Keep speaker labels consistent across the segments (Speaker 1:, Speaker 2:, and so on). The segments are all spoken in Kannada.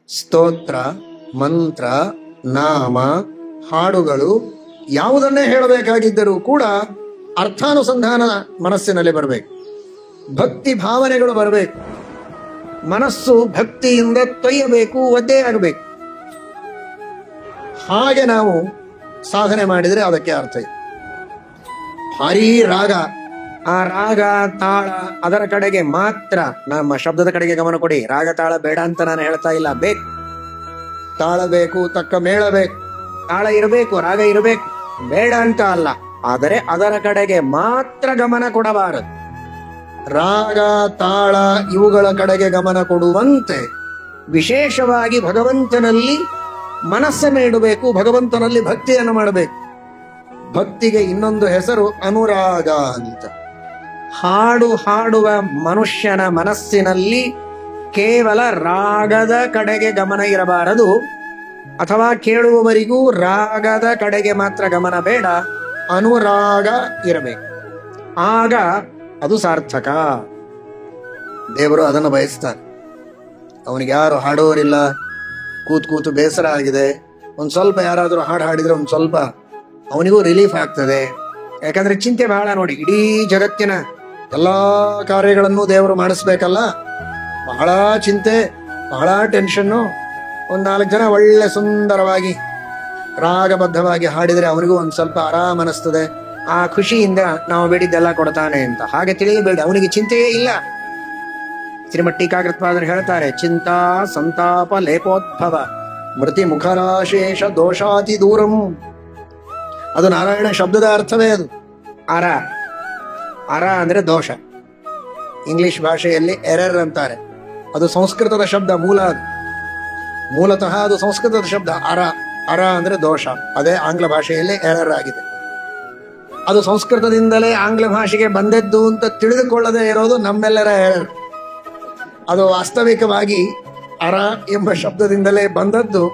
Speaker 1: ಸ್ತೋತ್ರ, ಮಂತ್ರ, ನಾಮ, ಹಾಡುಗಳು ಯಾವುದನ್ನೇ ಹೇಳಬೇಕಾಗಿದ್ದರೂ ಕೂಡ ಅರ್ಥಾನುಸಂಧಾನ ಮನಸ್ಸಿನಲ್ಲಿ ಬರಬೇಕು. ಭಕ್ತಿ ಭಾವನೆಗಳು ಬರಬೇಕು. ಮನಸ್ಸು ಭಕ್ತಿಯಿಂದ ತೊಯ್ಯಬೇಕು, ಒದ್ದೆ ಆಗಬೇಕು. ಹಾಗೆ ನಾವು ಸಾಧನೆ ಮಾಡಿದರೆ ಅದಕ್ಕೆ ಅರ್ಥ ಇದೆ. ಭಾರೀ ರಾಗ, ಆ ರಾಗ ತಾಳ ಅದರ ಕಡೆಗೆ ಮಾತ್ರ, ನಮ್ಮ ಶಬ್ದದ ಕಡೆಗೆ ಗಮನ ಕೊಡಿ. ರಾಗ ತಾಳ ಬೇಡ ಅಂತ ನಾನು ಹೇಳ್ತಾ ಇಲ್ಲ. ಬೇಕು, ತಾಳ ಬೇಕು, ತಕ್ಕ ಮೇಳ ಬೇಕು, ತಾಳ ಇರಬೇಕು, ರಾಗ ಇರಬೇಕು, ಬೇಡ ಅಂತ ಅಲ್ಲ. ಆದರೆ ಅದರ ಕಡೆಗೆ ಮಾತ್ರ ಗಮನ ಕೊಡಬಾರದು. ರಾಗ ತಾಳ ಇವುಗಳ ಕಡೆಗೆ ಗಮನ ಕೊಡುವಂತೆ ವಿಶೇಷವಾಗಿ ಭಗವಂತನಲ್ಲಿ ಮನಸ್ಸನ್ನು ಇಡಬೇಕು, ಭಗವಂತನಲ್ಲಿ ಭಕ್ತಿಯನ್ನು ಮಾಡಬೇಕು. ಭಕ್ತಿಗೆ ಇನ್ನೊಂದು ಹೆಸರು ಅನುರಾಗ ಅಂತ. ಹಾಡು ಹಾಡುವ ಮನುಷ್ಯನ ಮನಸ್ಸಿನಲ್ಲಿ ಕೇವಲ ರಾಗದ ಕಡೆಗೆ ಗಮನ ಇರಬಾರದು, ಅಥವಾ ಕೇಳುವವರಿಗೂ ರಾಗದ ಕಡೆಗೆ ಮಾತ್ರ ಗಮನ ಬೇಡ, ಅನುರಾಗ ಇರಬೇಕು. ಆಗ ಅದು ಸಾರ್ಥಕ. ದೇವರು ಅದನ್ನು ಬಯಸ್ತಾನೆ. ಅವನಿಗೆ ಯಾರು ಹಾಡೋರಿಲ್ಲ, ಕೂತು ಬೇಸರ ಆಗಿದೆ, ಒಂದ್ ಸ್ವಲ್ಪ ಯಾರಾದರೂ ಹಾಡು ಹಾಡಿದ್ರೆ ಒಂದ್ ಸ್ವಲ್ಪ ಅವನಿಗೂ ರಿಲೀಫ್ ಆಗ್ತದೆ. ಯಾಕಂದ್ರೆ ಚಿಂತೆ ಬಹಳ ನೋಡಿ. ಇಡೀ ಜಗತ್ತಿನ ಎಲ್ಲಾ ಕಾರ್ಯಗಳನ್ನು ದೇವರು ಮಾಡಿಸ್ಬೇಕಲ್ಲ, ಬಹಳ ಚಿಂತೆ, ಬಹಳ ಟೆನ್ಷನ್ನು. ಒಂದ್ 4 ಜನ ಒಳ್ಳೆ ಸುಂದರವಾಗಿ ರಾಗಬದ್ಧವಾಗಿ ಹಾಡಿದ್ರೆ ಅವನಿಗೂ ಒಂದ್ ಸ್ವಲ್ಪ ಆರಾಮ ಅನಿಸ್ತದೆ. ಆ ಖುಷಿಯಿಂದ ನಾವು ಬೇಡಿದ್ದೆಲ್ಲ ಕೊಡ್ತಾನೆ ಅಂತ ಹಾಗೆ ತಿಳಿಯಬೇಡಿ. ಅವನಿಗೆ ಚಿಂತೆಯೇ ಇಲ್ಲ. ಶ್ರೀಮಠ್ ಟೀಕಾಕೃತ್ಪಾದರು ಹೇಳ್ತಾರೆ, ಚಿಂತಾ ಸಂತಾಪ ಲೇಪೋದ್ಭವ ಮೃತಿ ಮುಖರಾಶೇಷ ದೋಷಾತಿ ದೂರಂ. ಅದು ನಾರಾಯಣ ಶಬ್ದದ ಅರ್ಥವೇ ಅದು. ಅರ, ಅರ ಅಂದ್ರೆ ದೋಷ. ಇಂಗ್ಲಿಷ್ ಭಾಷೆಯಲ್ಲಿ ಎರರ್ ಅಂತಾರೆ. ಅದು ಸಂಸ್ಕೃತದ ಶಬ್ದ, ಮೂಲತಃ ಅದು ಸಂಸ್ಕೃತದ ಶಬ್ದ. ಅರ, ಅರ ಅಂದ್ರೆ ದೋಷ. ಅದೇ ಆಂಗ್ಲ ಭಾಷೆಯಲ್ಲಿ ಎರರ್ ಆಗಿದೆ. ಅದು ಸಂಸ್ಕೃತದಿಂದಲೇ ಆಂಗ್ಲ ಭಾಷೆಗೆ ಬಂದದ್ದು ಅಂತ ತಿಳಿದುಕೊಳ್ಳದೆ ಇರೋದು ನಮ್ಮೆಲ್ಲರ ಎರರ್. ಅದು ವಾಸ್ತವಿಕವಾಗಿ ಅರ ಎಂಬ ಶಬ್ದದಿಂದಲೇ ಬಂದದ್ದು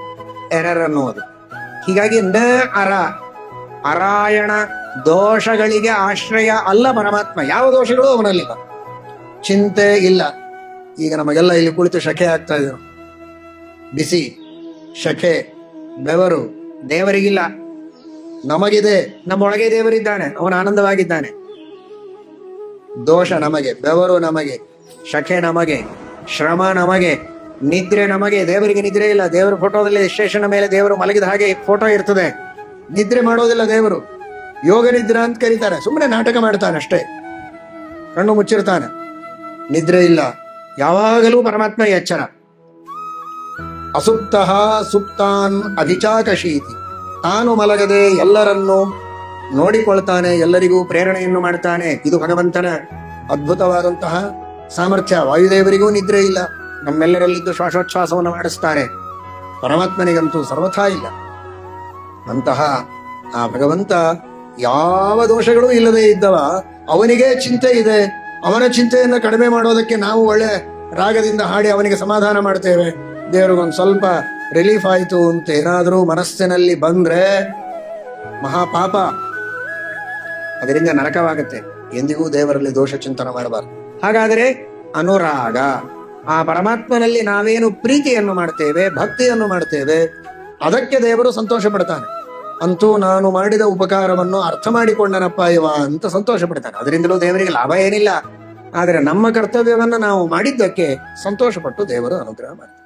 Speaker 1: ಎರರ್ ಅನ್ನುವುದು. ಹೀಗಾಗಿ ನ ಅರ, ಅರಾಯಣ ದೋಷಗಳಿಗೆ ಆಶ್ರಯ ಅಲ್ಲ ಪರಮಾತ್ಮ. ಯಾವ ದೋಷಗಳು ಅವನಲ್ಲಿಲ್ಲ, ಚಿಂತೆ ಇಲ್ಲ. ಈಗ ನಮಗೆಲ್ಲ ಇಲ್ಲಿ ಕುಳಿತು ಶಕೆ ಆಗ್ತಾ ಇದ್ರು, ಬಿಸಿ, ಶಕೆ, ಬೆವರು. ದೇವರಿಗಿಲ್ಲ, ನಮಗಿದೆ. ನಮ್ಮೊಳಗೆ ದೇವರಿದ್ದಾನೆ, ಅವನು ಆನಂದವಾಗಿದ್ದಾನೆ. ದೋಷ ನಮಗೆ, ಬೆವರು ನಮಗೆ, ಶಕೆ ನಮಗೆ, ಶ್ರಮ ನಮಗೆ, ನಿದ್ರೆ ನಮಗೆ. ದೇವರಿಗೆ ನಿದ್ರೆ ಇಲ್ಲ. ದೇವರ ಫೋಟೋದಲ್ಲಿ ಸ್ಟೇಷನ್ ಮೇಲೆ ದೇವರು ಮಲಗಿದ ಹಾಗೆ ಫೋಟೋ ಇರ್ತದೆ. ನಿದ್ರೆ ಮಾಡೋದಿಲ್ಲ ದೇವರು. ಯೋಗ ನಿದ್ರೆ ಅಂತ ಕರೀತಾರೆ. ಸುಮ್ಮನೆ ನಾಟಕ ಮಾಡ್ತಾನೆ ಅಷ್ಟೇ, ಕಣ್ಣು ಮುಚ್ಚಿರ್ತಾನೆ, ನಿದ್ರೆ ಇಲ್ಲ. ಯಾವಾಗಲೂ ಪರಮಾತ್ಮ ಎಚ್ಚರ. ಅಸುಪ್ತ ಸುಪ್ತಾನ್ ಅಭಿಚಾಕಶೀತಿ. ತಾನು ಮಲಗದೆ ಎಲ್ಲರನ್ನೂ ನೋಡಿಕೊಳ್ತಾನೆ, ಎಲ್ಲರಿಗೂ ಪ್ರೇರಣೆಯನ್ನು ಮಾಡ್ತಾನೆ. ಇದು ಭಗವಂತನ ಅದ್ಭುತವಾದಂತಹ ಸಾಮರ್ಥ್ಯ. ವಾಯುದೇವರಿಗೂ ನಿದ್ರೆ ಇಲ್ಲ, ನಮ್ಮೆಲ್ಲರಲ್ಲಿದ್ದು ಶ್ವಾಸೋಚ್ಛ್ವಾಸವನ್ನು ಮಾಡಿಸ್ತಾರೆ. ಪರಮಾತ್ಮನಿಗಂತೂ ಸರ್ವಥಾ ಇಲ್ಲ. ಅಂತಹ ಆ ಭಗವಂತ ಯಾವ ದೋಷಗಳೂ ಇಲ್ಲದೆ ಇದ್ದವ, ಅವನಿಗೆ ಚಿಂತೆ ಇದೆ. ಅವನ ಚಿಂತೆಯನ್ನು ಕಡಿಮೆ ಮಾಡೋದಕ್ಕೆ ನಾವು ಒಳ್ಳೆ ರಾಗದಿಂದ ಹಾಡಿ ಅವನಿಗೆ ಸಮಾಧಾನ ಮಾಡ್ತೇವೆ. ದೇವರಿಗೊಂದು ಸ್ವಲ್ಪ ರಿಲೀಫ್ ಆಯಿತು ಅಂತ ಏನಾದರೂ ಮನಸ್ಸಿನಲ್ಲಿ ಬಂದ್ರೆ ಮಹಾಪಾಪ, ಅದರಿಂದ ನರಕವಾಗುತ್ತೆ. ಎಂದಿಗೂ ದೇವರಲ್ಲಿ ದೋಷ ಚಿಂತನೆ ಮಾಡಬಾರದು. ಹಾಗಾದರೆ ಅನುರಾಗ, ಆ ಪರಮಾತ್ಮನಲ್ಲಿ ನಾವೇನು ಪ್ರೀತಿಯನ್ನು ಮಾಡ್ತೇವೆ, ಭಕ್ತಿಯನ್ನು ಮಾಡ್ತೇವೆ, ಅದಕ್ಕೆ ದೇವರು ಸಂತೋಷ ಪಡ್ತಾನೆ. ಅಂತೂ ನಾನು ಮಾಡಿದ ಉಪಕಾರವನ್ನು ಅರ್ಥ ಮಾಡಿಕೊಂಡನಪ್ಪ ಇವ ಅಂತ ಸಂತೋಷ ಪಡ್ತಾನೆ. ಅದರಿಂದಲೂ ದೇವರಿಗೆ ಲಾಭ ಏನಿಲ್ಲ. ಆದರೆ ನಮ್ಮ ಕರ್ತವ್ಯವನ್ನು ನಾವು ಮಾಡಿದ್ದಕ್ಕೆ ಸಂತೋಷಪಟ್ಟು ದೇವರು ಅನುಗ್ರಹ ಮಾಡ್ತಾನೆ.